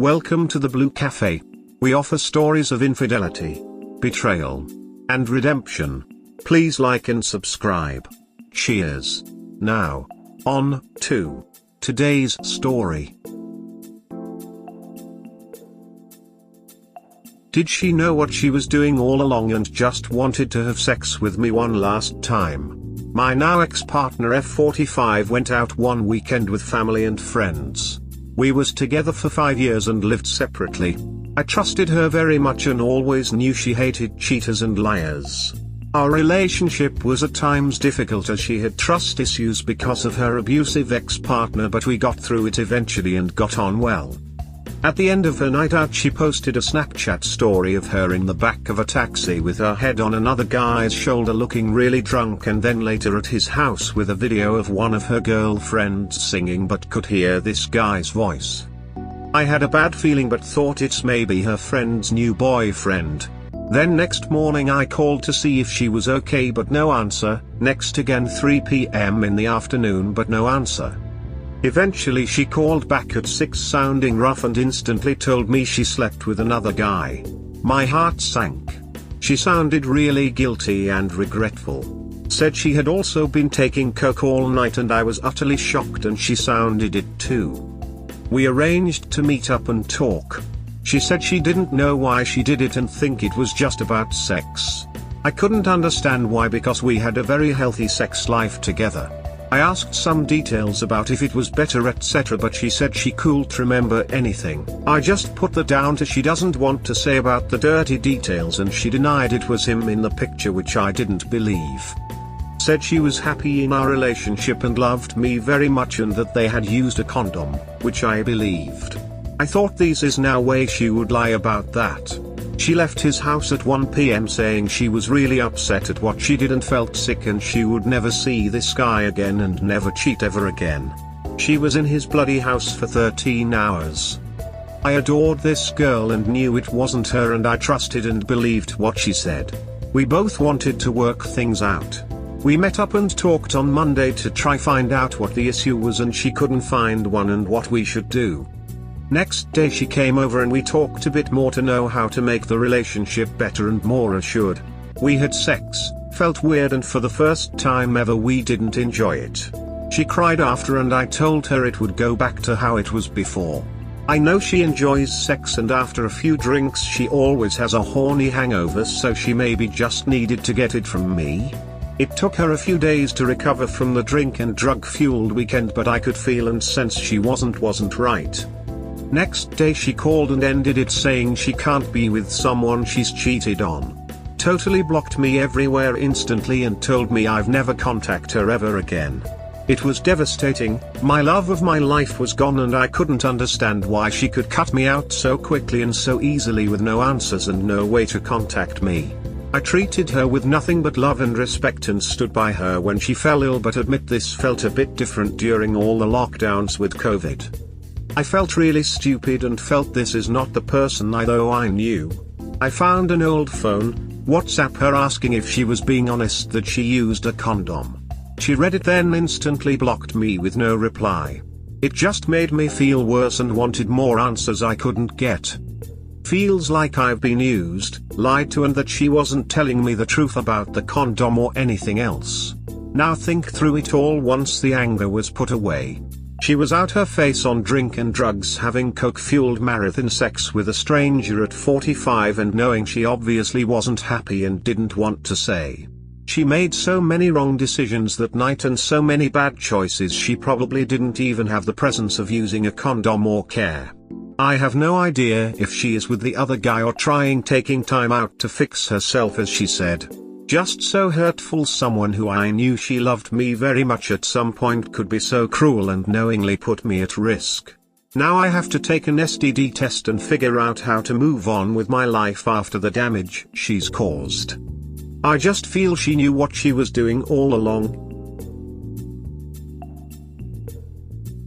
Welcome to the Blue Cafe. We offer stories of infidelity, betrayal, and redemption. Please like and subscribe. Cheers. Now, on to today's story. Did she know what she was doing all along and just wanted to have sex with me one last time? My now ex-partner F45 went out one weekend with family and friends. We was together for 5 years and lived separately. I trusted her very much and always knew she hated cheaters and liars. Our relationship was at times difficult as she had trust issues because of her abusive ex-partner, but we got through it eventually and got on well. At the end of her night out, she posted a Snapchat story of her in the back of a taxi with her head on another guy's shoulder looking really drunk, and then later at his house with a video of one of her girlfriends singing but could hear this guy's voice. I had a bad feeling but thought it's maybe her friend's new boyfriend. Then next morning I called to see if she was okay but no answer, next again 3 p.m. in the afternoon but no answer. Eventually she called back at 6 sounding rough and instantly told me she slept with another guy. My heart sank. She sounded really guilty and regretful. Said she had also been taking coke all night and I was utterly shocked and she sounded it too. We arranged to meet up and talk. She said she didn't know why she did it and think it was just about sex. I couldn't understand why because we had a very healthy sex life together. I asked some details about if it was better etc, but she said she couldn't remember anything. I just put that down to she doesn't want to say about the dirty details and she denied it was him in the picture, which I didn't believe. Said she was happy in our relationship and loved me very much and that they had used a condom, which I believed. I thought this is no way she would lie about that. She left his house at 1 p.m. saying she was really upset at what she did and felt sick and she would never see this guy again and never cheat ever again. She was in his bloody house for 13 hours. I adored this girl and knew it wasn't her and I trusted and believed what she said. We both wanted to work things out. We met up and talked on Monday to try find out what the issue was and she couldn't find one and what we should do. Next day she came over and we talked a bit more to know how to make the relationship better and more assured. We had sex, felt weird and for the first time ever we didn't enjoy it. She cried after and I told her it would go back to how it was before. I know she enjoys sex and after a few drinks she always has a horny hangover, so she maybe just needed to get it from me. It took her a few days to recover from the drink and drug fueled weekend, but I could feel and sense she wasn't right. Next day she called and ended it saying she can't be with someone she's cheated on. Totally blocked me everywhere instantly and told me I've never contact her ever again. It was devastating. My love of my life was gone and I couldn't understand why she could cut me out so quickly and so easily with no answers and no way to contact me. I treated her with nothing but love and respect and stood by her when she fell ill, but admit this felt a bit different during all the lockdowns with COVID. I felt really stupid and felt this is not the person I knew. I found an old phone, WhatsApp her asking if she was being honest that she used a condom. She read it then instantly blocked me with no reply. It just made me feel worse and wanted more answers I couldn't get. Feels like I've been used, lied to and that she wasn't telling me the truth about the condom or anything else. Now think through it all once the anger was put away. She was out her face on drink and drugs, having coke-fueled marathon sex with a stranger at 45 and knowing she obviously wasn't happy and didn't want to say. She made so many wrong decisions that night and so many bad choices she probably didn't even have the presence of using a condom or care. I have no idea if she is with the other guy or taking time out to fix herself as she said. Just so hurtful. Someone who I knew she loved me very much at some point could be so cruel and knowingly put me at risk. Now I have to take an STD test and figure out how to move on with my life after the damage she's caused. I just feel she knew what she was doing all along.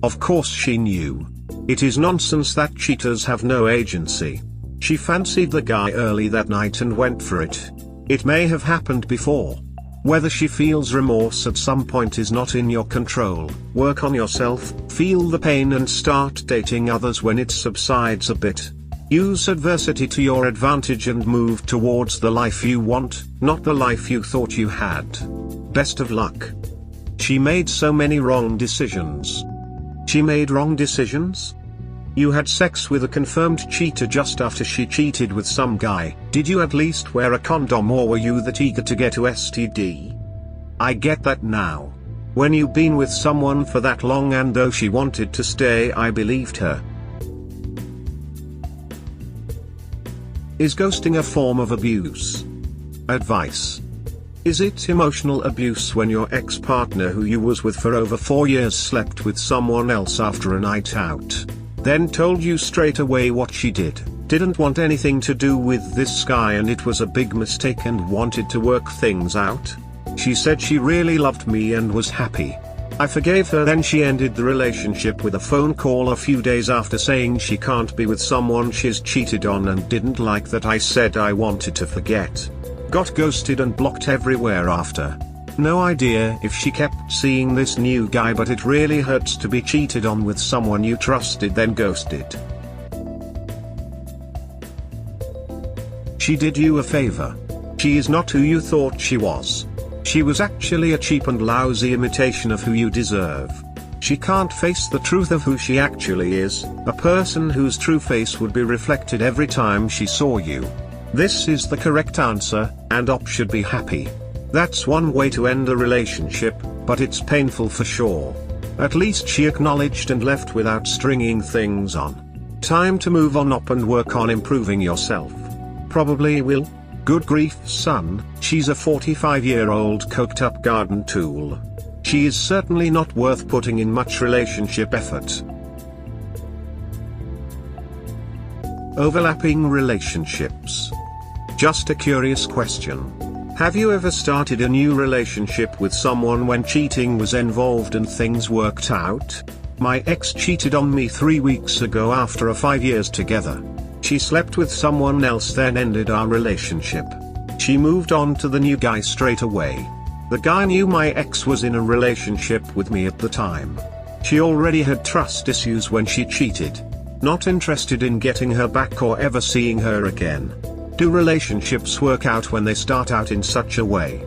Of course she knew. It is nonsense that cheaters have no agency. She fancied the guy early that night and went for it. It may have happened before. Whether she feels remorse at some point is not in your control. Work on yourself, feel the pain and start dating others when it subsides a bit. Use adversity to your advantage and move towards the life you want, not the life you thought you had. Best of luck. She made so many wrong decisions. She made wrong decisions? You had sex with a confirmed cheater just after she cheated with some guy. Did you at least wear a condom, or were you that eager to get to STD? I get that now. When you've been with someone for that long and though she wanted to stay, I believed her. Is ghosting a form of abuse? Advice. Is it emotional abuse when your ex-partner who you was with for over 4 years slept with someone else after a night out? Then told you straight away what she did, didn't want anything to do with this guy and it was a big mistake and wanted to work things out? She said she really loved me and was happy. I forgave her, then she ended the relationship with a phone call a few days after saying she can't be with someone she's cheated on and didn't like that I said I wanted to forget. Got ghosted and blocked everywhere after. No idea if she kept seeing this new guy, but it really hurts to be cheated on with someone you trusted then ghosted. She did you a favor. She is not who you thought she was. She was actually a cheap and lousy imitation of who you deserve. She can't face the truth of who she actually is, a person whose true face would be reflected every time she saw you. This is the correct answer, and Op should be happy. That's one way to end a relationship, but it's painful for sure. At least she acknowledged and left without stringing things on. Time to move on, Op, and work on improving yourself. Probably will. Good grief, son, she's a 45-year-old coked-up garden tool. She is certainly not worth putting in much relationship effort. Overlapping relationships. Just a curious question. Have you ever started a new relationship with someone when cheating was involved and things worked out? My ex cheated on me 3 weeks ago after 5 years together. She slept with someone else, then ended our relationship. She moved on to the new guy straight away. The guy knew my ex was in a relationship with me at the time. She already had trust issues when she cheated. Not interested in getting her back or ever seeing her again. Do relationships work out when they start out in such a way?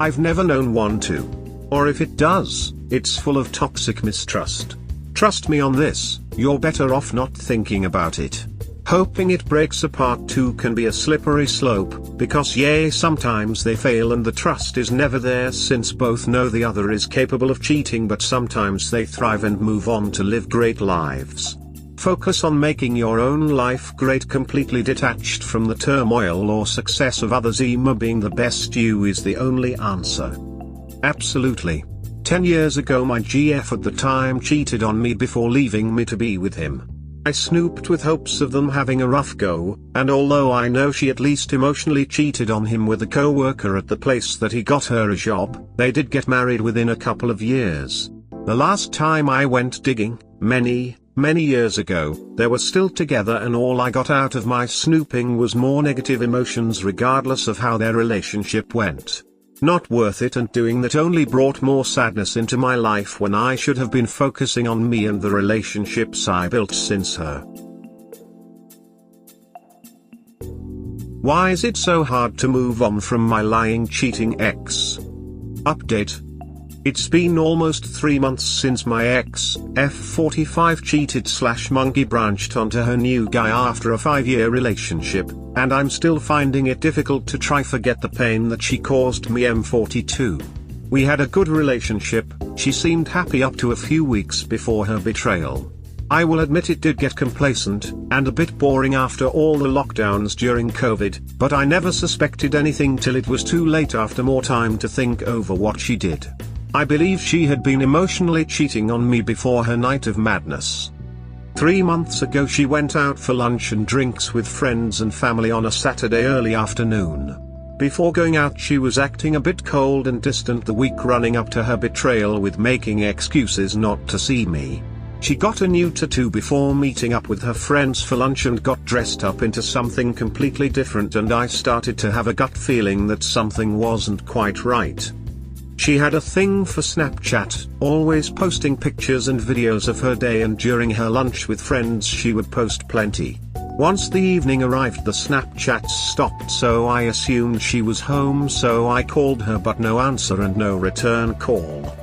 I've never known one to. Or if it does, it's full of toxic mistrust. Trust me on this, you're better off not thinking about it. Hoping it breaks apart too can be a slippery slope, because sometimes they fail and the trust is never there, since both know the other is capable of cheating, but sometimes they thrive and move on to live great lives. Focus on making your own life great, completely detached from the turmoil or success of others. Being the best you is the only answer. Absolutely. 10 years ago my GF at the time cheated on me before leaving me to be with him. I snooped with hopes of them having a rough go, and although I know she at least emotionally cheated on him with a co-worker at the place that he got her a job, they did get married within a couple of years. The last time I went digging, many years ago, they were still together, and all I got out of my snooping was more negative emotions regardless of how their relationship went. Not worth it, and doing that only brought more sadness into my life when I should have been focusing on me and the relationships I built since her. Why is it so hard to move on from my lying, cheating ex? Update. It's been almost 3 months since my ex, F45, cheated/monkey branched onto her new guy after a 5-year relationship, and I'm still finding it difficult to try forget the pain that she caused me. M42. We had a good relationship, she seemed happy up to a few weeks before her betrayal. I will admit it did get complacent, and a bit boring after all the lockdowns during COVID, but I never suspected anything till it was too late after more time to think over what she did. I believe she had been emotionally cheating on me before her night of madness. 3 months ago she went out for lunch and drinks with friends and family on a Saturday early afternoon. Before going out she was acting a bit cold and distant the week running up to her betrayal, with making excuses not to see me. She got a new tattoo before meeting up with her friends for lunch and got dressed up into something completely different, and I started to have a gut feeling that something wasn't quite right. She had a thing for Snapchat, always posting pictures and videos of her day, and during her lunch with friends she would post plenty. Once the evening arrived, the Snapchats stopped, so I assumed she was home, so I called her but no answer and no return call.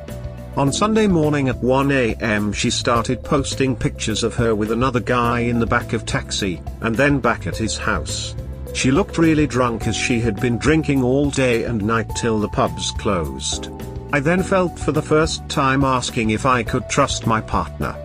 On Sunday morning at 1 a.m. she started posting pictures of her with another guy in the back of taxi, and then back at his house. She looked really drunk as she had been drinking all day and night till the pubs closed. I then felt for the first time asking if I could trust my partner.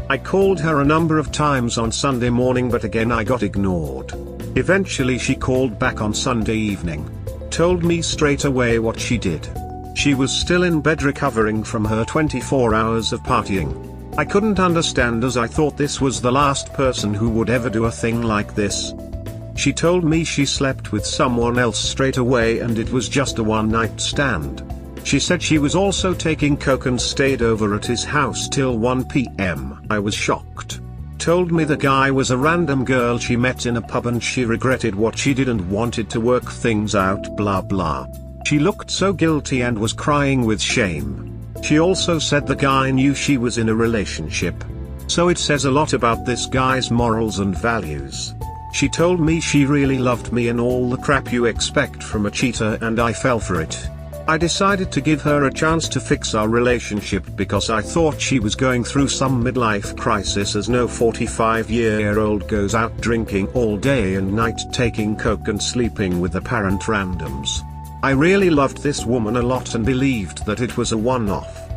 I called her a number of times on Sunday morning, but again I got ignored. Eventually she called back on Sunday evening. Told me straight away what she did. She was still in bed recovering from her 24 hours of partying. I couldn't understand, as I thought this was the last person who would ever do a thing like this. She told me she slept with someone else straight away and it was just a one-night stand. She said she was also taking coke and stayed over at his house till 1 p.m. I was shocked. Told me the guy was a random girl she met in a pub and she regretted what she did and wanted to work things out, blah blah. She looked so guilty and was crying with shame. She also said the guy knew she was in a relationship. So it says a lot about this guy's morals and values. She told me she really loved me and all the crap you expect from a cheater, and I fell for it. I decided to give her a chance to fix our relationship because I thought she was going through some midlife crisis, as no 45-year-old goes out drinking all day and night, taking coke and sleeping with apparent randoms. I really loved this woman a lot and believed that it was a one-off.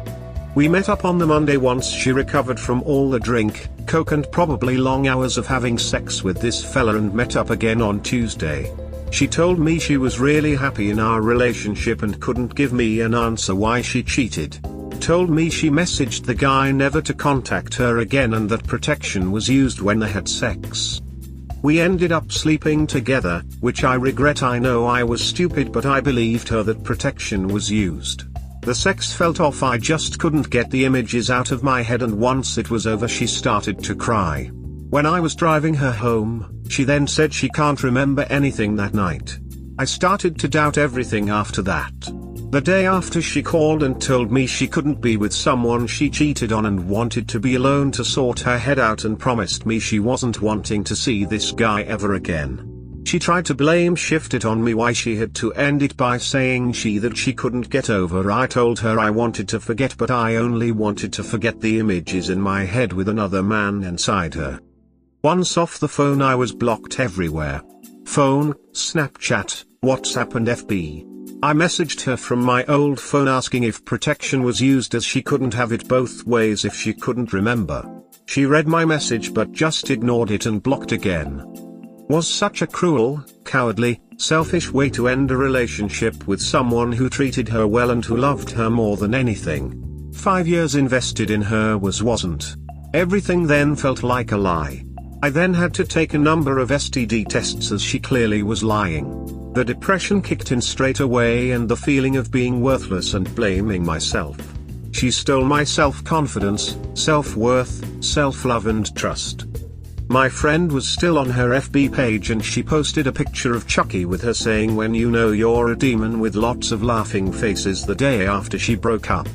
We met up on the Monday once she recovered from all the drink, coke and probably long hours of having sex with this fella, and met up again on Tuesday. She told me she was really happy in our relationship and couldn't give me an answer why she cheated. Told me she messaged the guy never to contact her again and that protection was used when they had sex. We ended up sleeping together, which I regret. I know I was stupid, but I believed her that protection was used. The sex felt off, I just couldn't get the images out of my head, and once it was over she started to cry. When I was driving her home, she then said she can't remember anything that night. I started to doubt everything after that. The day after she called and told me she couldn't be with someone she cheated on and wanted to be alone to sort her head out, and promised me she wasn't wanting to see this guy ever again. She tried to blame shift it on me why she had to end it by saying that she couldn't get over. I told her I wanted to forget, but I only wanted to forget the images in my head with another man inside her. Once off the phone I was blocked everywhere. Phone, Snapchat, WhatsApp and FB. I messaged her from my old phone asking if protection was used, as she couldn't have it both ways if she couldn't remember. She read my message but just ignored it and blocked again. Was such a cruel, cowardly, selfish way to end a relationship with someone who treated her well and who loved her more than anything. 5 years invested in her wasn't. Everything then felt like a lie. I then had to take a number of STD tests as she clearly was lying. The depression kicked in straight away and the feeling of being worthless and blaming myself. She stole my self-confidence, self-worth, self-love and trust. My friend was still on her FB page and she posted a picture of Chucky with her saying "when you know you're a demon" with lots of laughing faces the day after she broke up.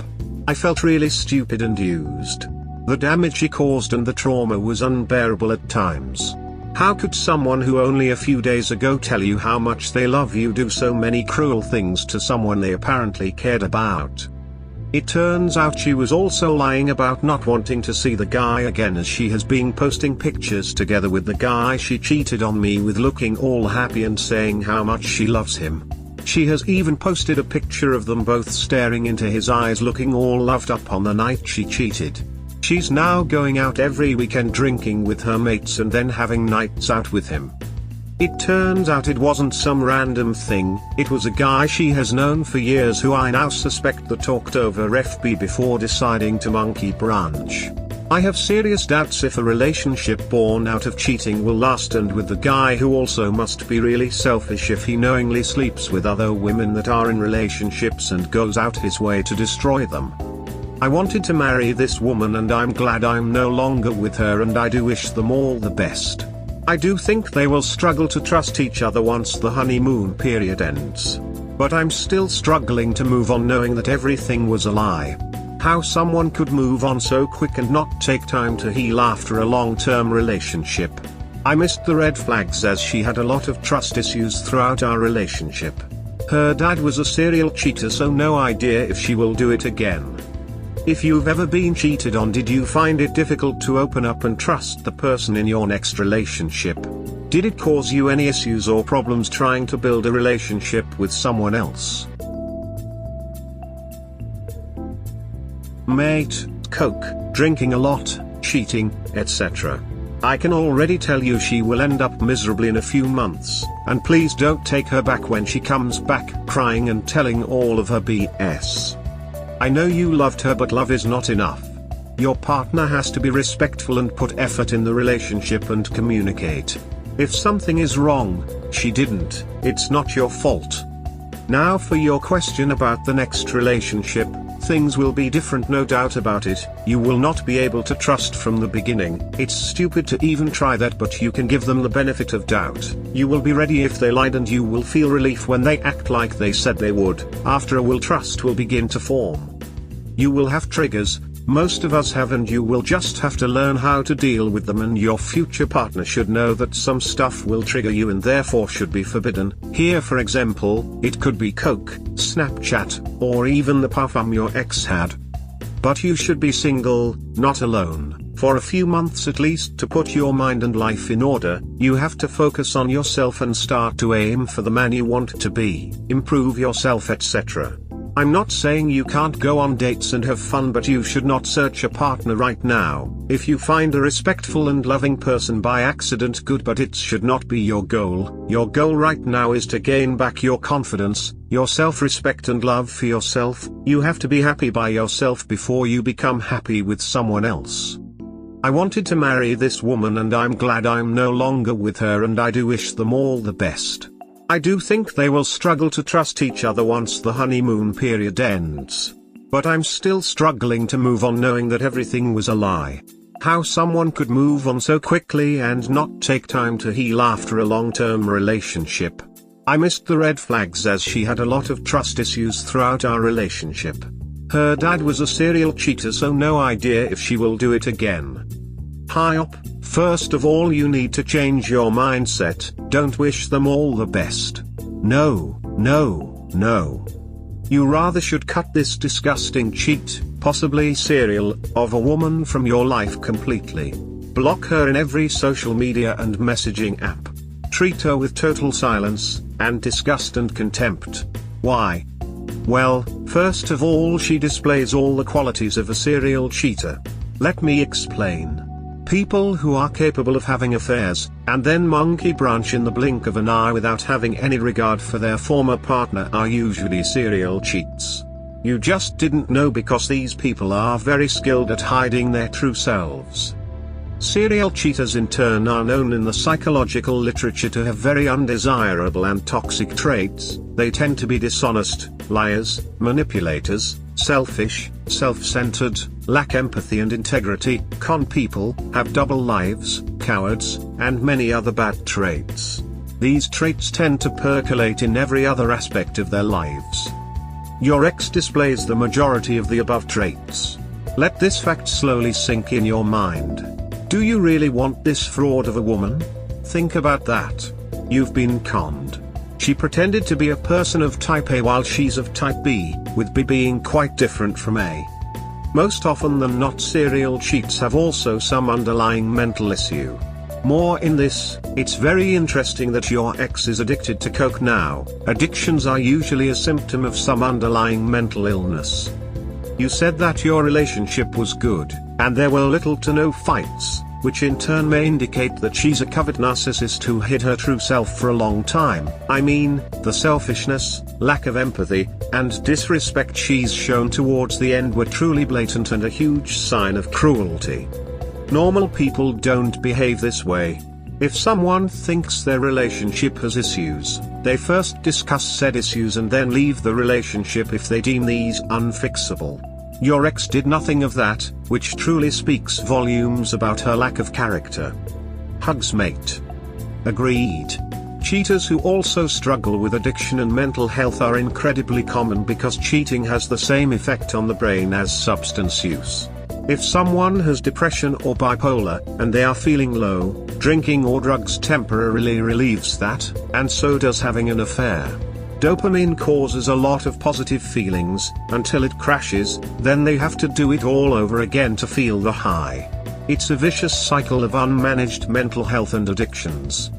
I felt really stupid and used. The damage she caused and the trauma was unbearable at times. How could someone who only a few days ago tell you how much they love you do so many cruel things to someone they apparently cared about? It turns out she was also lying about not wanting to see the guy again, as she has been posting pictures together with the guy she cheated on me with, looking all happy and saying how much she loves him. She has even posted a picture of them both staring into his eyes looking all loved up on the night she cheated. She's now going out every weekend drinking with her mates and then having nights out with him. It turns out it wasn't some random thing, it was a guy she has known for years who I now suspect that talked over FB before deciding to monkey branch. I have serious doubts if a relationship born out of cheating will last, and with the guy who also must be really selfish if he knowingly sleeps with other women that are in relationships and goes out his way to destroy them. I wanted to marry this woman and I'm glad I'm no longer with her, and I do wish them all the best. I do think they will struggle to trust each other once the honeymoon period ends. But I'm still struggling to move on knowing that everything was a lie. How someone could move on so quick and not take time to heal after a long-term relationship. I missed the red flags as she had a lot of trust issues throughout our relationship. Her dad was a serial cheater, so no idea if she will do it again. If you've ever been cheated on, did you find it difficult to open up and trust the person in your next relationship? Did it cause you any issues or problems trying to build a relationship with someone else? Mate, coke, drinking a lot, cheating, etc. I can already tell you she will end up miserably in a few months, and please don't take her back when she comes back crying and telling all of her BS. I know you loved her, but love is not enough. Your partner has to be respectful and put effort in the relationship and communicate. If something is wrong, she didn't, it's not your fault. Now for your question about the next relationship. Things will be different, no doubt about it. You will not be able to trust from the beginning. It's stupid to even try that, but you can give them the benefit of doubt. You will be ready if they lied, and you will feel relief when they act like they said they would. After a while, trust will begin to form. You will have triggers, most of us have, and you will just have to learn how to deal with them, and your future partner should know that some stuff will trigger you and therefore should be forbidden. Here for example, it could be coke, Snapchat, or even the parfum your ex had. But you should be single, not alone, for a few months at least to put your mind and life in order. You have to focus on yourself and start to aim for the man you want to be, improve yourself, etc. I'm not saying you can't go on dates and have fun, but you should not search a partner right now. If you find a respectful and loving person by accident, good, but it should not be your goal. Your goal right now is to gain back your confidence, your self-respect and love for yourself. You have to be happy by yourself before you become happy with someone else. I wanted to marry this woman and I'm glad I'm no longer with her, and I do wish them all the best. I do think they will struggle to trust each other once the honeymoon period ends. But I'm still struggling to move on knowing that everything was a lie. How someone could move on so quickly and not take time to heal after a long-term relationship. I missed the red flags as she had a lot of trust issues throughout our relationship. Her dad was a serial cheater, so no idea if she will do it again. Hi up, first of all you need to change your mindset. Don't wish them all the best. No, no, no. You rather should cut this disgusting cheat, possibly serial, of a woman from your life completely. Block her in every social media and messaging app. Treat her with total silence, and disgust and contempt. Why? Well, first of all, she displays all the qualities of a serial cheater. Let me explain. People who are capable of having affairs, and then monkey branch in the blink of an eye without having any regard for their former partner, are usually serial cheats. You just didn't know because these people are very skilled at hiding their true selves. Serial cheaters in turn are known in the psychological literature to have very undesirable and toxic traits. They tend to be dishonest, liars, manipulators, selfish, self-centered, lack empathy and integrity, con people, have double lives, cowards, and many other bad traits. These traits tend to percolate in every other aspect of their lives. Your ex displays the majority of the above traits. Let this fact slowly sink in your mind. Do you really want this fraud of a woman? Think about that. You've been conned. She pretended to be a person of type A while she's of type B, with B being quite different from A. Most often than not, serial cheats have also some underlying mental issue. More in this. It's very interesting that your ex is addicted to coke now. Addictions are usually a symptom of some underlying mental illness. You said that your relationship was good, and there were little to no fights, which in turn may indicate that she's a covert narcissist who hid her true self for a long time. I mean, the selfishness, lack of empathy, and disrespect she's shown towards the end were truly blatant and a huge sign of cruelty. Normal people don't behave this way. If someone thinks their relationship has issues, they first discuss said issues and then leave the relationship if they deem these unfixable. Your ex did nothing of that, which truly speaks volumes about her lack of character. Hugs, mate. Agreed. Cheaters who also struggle with addiction and mental health are incredibly common because cheating has the same effect on the brain as substance use. If someone has depression or bipolar, and they are feeling low, drinking or drugs temporarily relieves that, and so does having an affair. Dopamine causes a lot of positive feelings, until it crashes, then they have to do it all over again to feel the high. It's a vicious cycle of unmanaged mental health and addictions.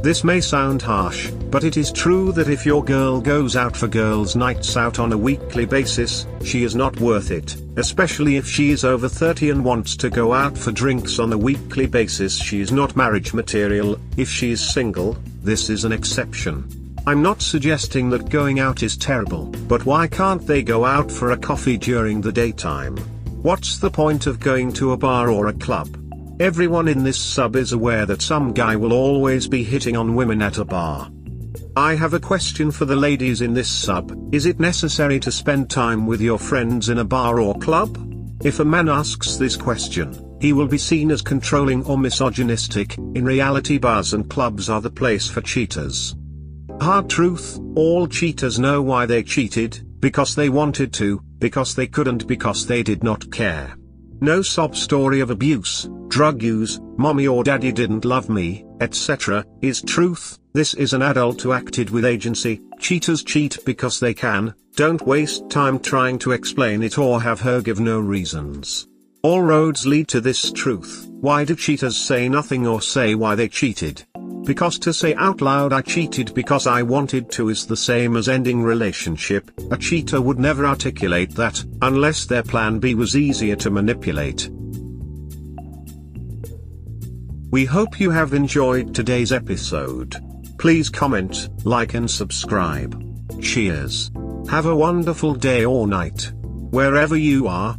This may sound harsh, but it is true that if your girl goes out for girls' nights out on a weekly basis, she is not worth it, especially if she is over 30 and wants to go out for drinks on a weekly basis. She is not marriage material. If she is single, this is an exception. I'm not suggesting that going out is terrible, but why can't they go out for a coffee during the daytime? What's the point of going to a bar or a club? Everyone in this sub is aware that some guy will always be hitting on women at a bar. I have a question for the ladies in this sub. Is it necessary to spend time with your friends in a bar or club? If a man asks this question, he will be seen as controlling or misogynistic. In reality, bars and clubs are the place for cheaters. Hard truth, all cheaters know why they cheated, because they wanted to, because they couldn't, because they did not care. No sob story of abuse, drug use, mommy or daddy didn't love me, etc., is truth. This is an adult who acted with agency. Cheaters cheat because they can. Don't waste time trying to explain it or have her give no reasons. All roads lead to this truth. Why do cheaters say nothing or say why they cheated? Because to say out loud I cheated because I wanted to is the same as ending relationship. A cheater would never articulate that, unless their plan B was easier to manipulate. We hope you have enjoyed today's episode. Please comment, like and subscribe. Cheers. Have a wonderful day or night. Wherever you are.